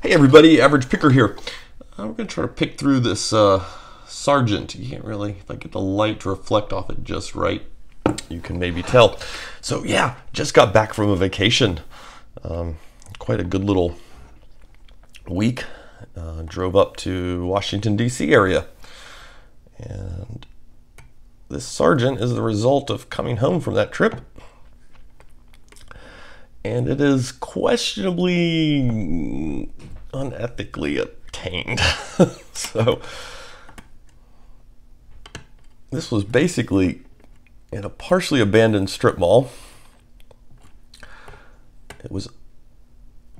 Hey everybody, Average Picker here. We're going to try to pick through this Sargent. You can't really, if I get the light to reflect off it just right, you can maybe tell. So yeah, just got back from a vacation. Quite a good little week. Drove up to Washington, D.C. area. And this Sargent is the result of coming home from that trip. And it is questionably unethically obtained. So this was basically in a partially abandoned strip mall. It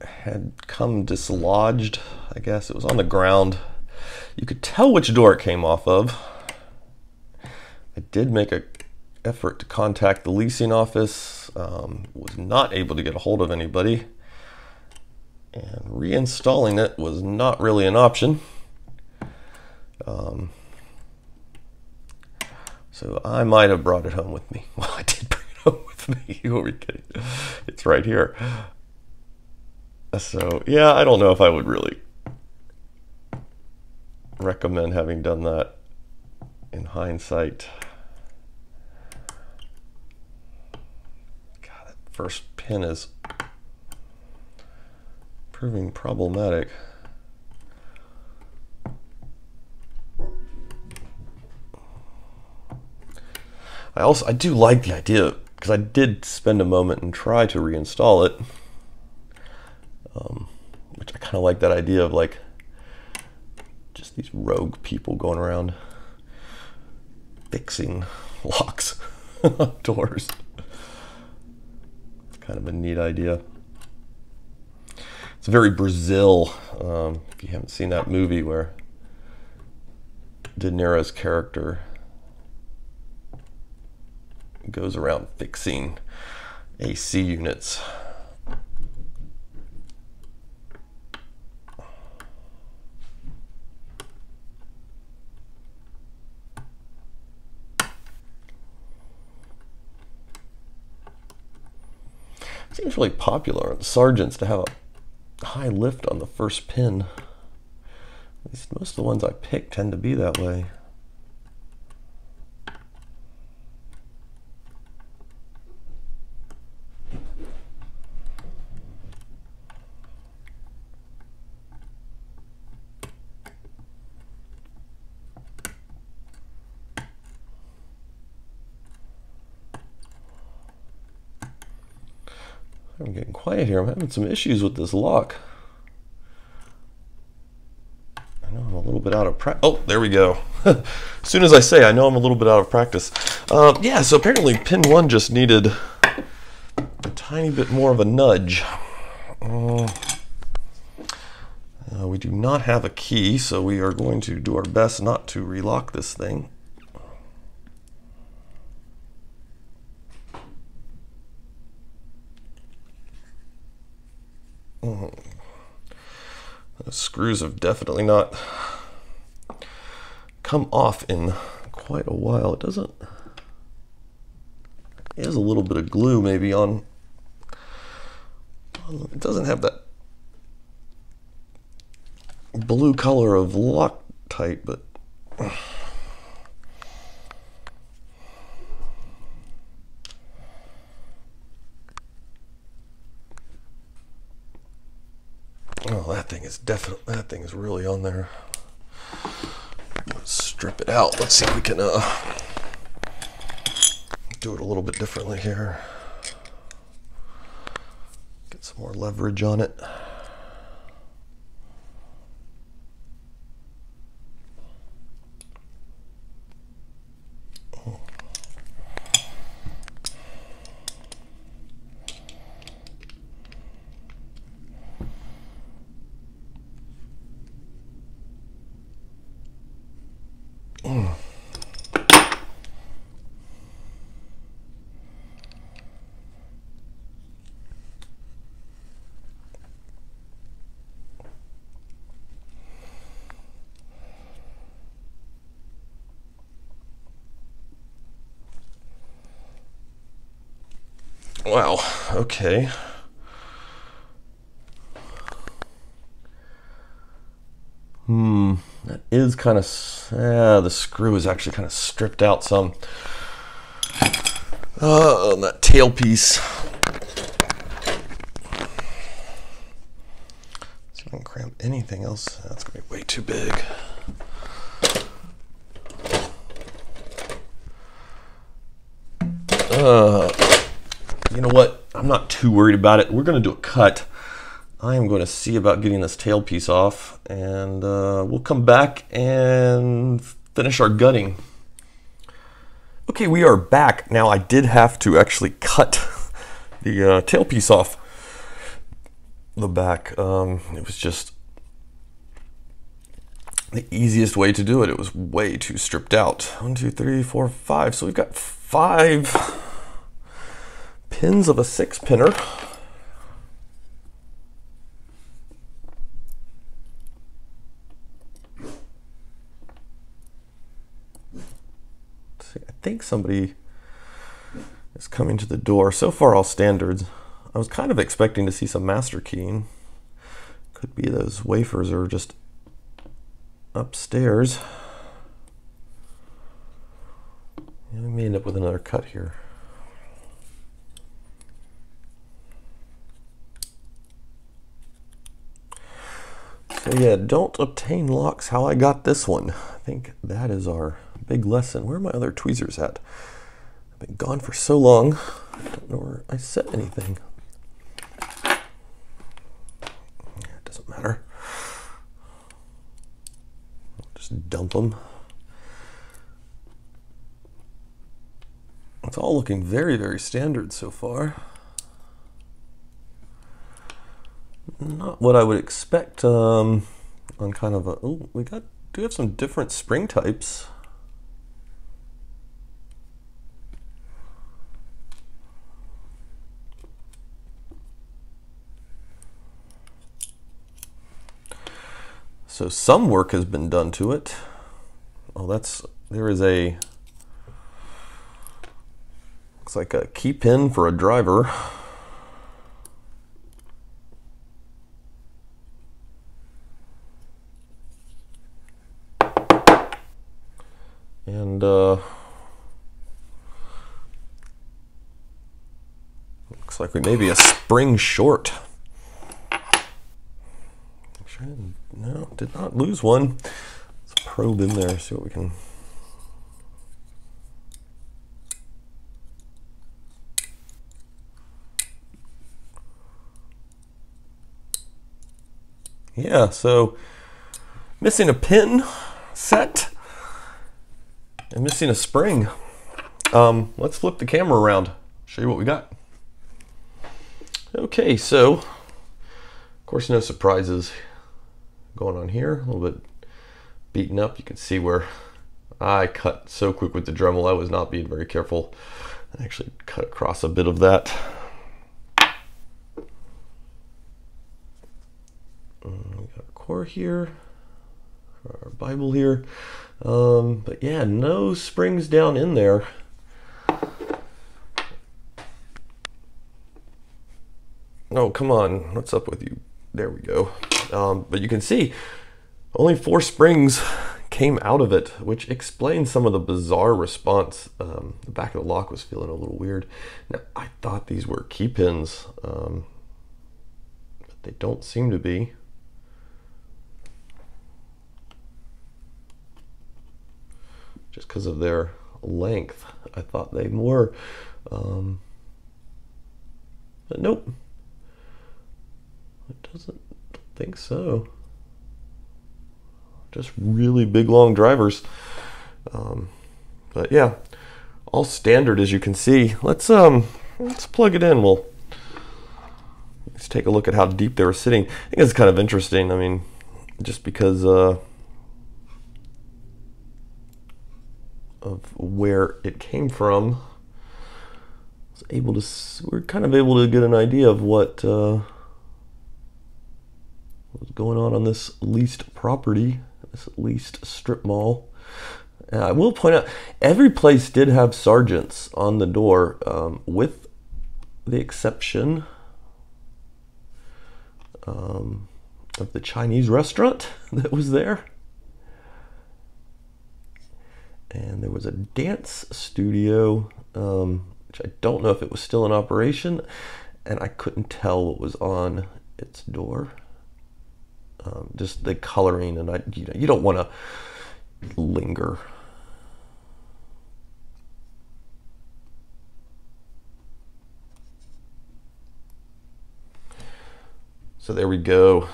had come dislodged, I guess. It was on the ground. You could tell which door it came off of. I did make an effort to contact the leasing office. Was not able to get a hold of anybody, and reinstalling it was not really an option. So I might have brought it home with me. Well, I did bring it home with me. Who are we kidding? It's right here. So yeah, I don't know if I would really recommend having done that in hindsight. God, that first pin is proving problematic. I do like the idea, because I did spend a moment and try to reinstall it, which I kind of like that idea of like just these rogue people going around fixing locks on doors. It's kind of a neat idea. It's very Brazil. If you haven't seen that movie where De Niro's character goes around fixing AC units. Seems really popular on Sargents to have a high lift on the first pin. At least most of the ones I pick tend to be that way. I'm getting quiet here. I'm having some issues with this lock. I know I'm a little bit out of practice. Oh, there we go. As soon as I say I know I'm a little bit out of practice. Yeah, so apparently pin 1 just needed a tiny bit more of a nudge. We do not have a key, so we are going to do our best not to relock this thing. The screws have definitely not come off in quite a while. It doesn't. It has a little bit of glue maybe on. It doesn't have that blue color of Loctite, but. Oh, that thing is really on there. Let's strip it out. Let's see if we can do it a little bit differently here. Get some more leverage on it. Wow, okay. That is kind of, the screw is actually kind of stripped out some. On that tailpiece. See if I can cramp anything else. That's gonna be way too big. You know what? I'm not too worried about it. We're gonna do a cut. I am going to see about getting this tailpiece off, and we'll come back and finish our gutting. Okay, we are back. Now, I did have to actually cut the tailpiece off the back. It was just the easiest way to do it. It was way too stripped out. 1, 2, 3, 4, 5. So we've got 5 pins of a 6-pinner. I think somebody is coming to the door. So far, all standards. I was kind of expecting to see some master keying. Could be those wafers are just upstairs. Yeah, we may end up with another cut here. So yeah, don't obtain locks how I got this one. I think that is our big lesson. Where are my other tweezers at? I've been gone for so long, I don't know where I set anything. Yeah, it doesn't matter. I'll just dump them. It's all looking very, very standard so far. Not what I would expect on kind of a, oh, we do have some different spring types. So some work has been done to it. Oh, there is a, looks like a key pin for a driver. And looks like we may be a spring short. No, did not lose one. Let's probe in there, see what we can. Yeah, so missing a pin set and missing a spring. Let's flip the camera around, show you what we got. Okay, so of course no surprises going on here. A little bit beaten up. You can see where I cut so quick with the Dremel. I was not being very careful. I actually cut across a bit of that. We got a core here, our Bible here. But yeah, no springs down in there. Oh, come on. What's up with you? There we go. But you can see only 4 springs came out of it, which explains some of the bizarre response. The back of the lock was feeling a little weird. Now, I thought these were key pins, but they don't seem to be. Just because of their length, I thought they were. But nope. It doesn't think so. Just really big long drivers. But yeah, all standard as you can see. Let's plug it in. Let's take a look at how deep they were sitting. I think it's kind of interesting. I mean, just because of where it came from, we're kind of able to get an idea of what was going on this leased property, this leased strip mall. I will point out, every place did have Sargents on the door, with the exception of the Chinese restaurant that was there. And there was a dance studio, which I don't know if it was still in operation, and I couldn't tell what was on its door. Just the coloring, and you don't want to linger. So there we go.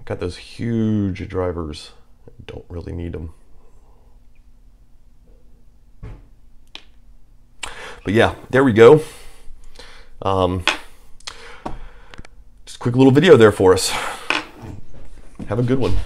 Got those huge drivers. Don't really need them. But yeah, there we go. Just a quick little video there for us. Have a good one.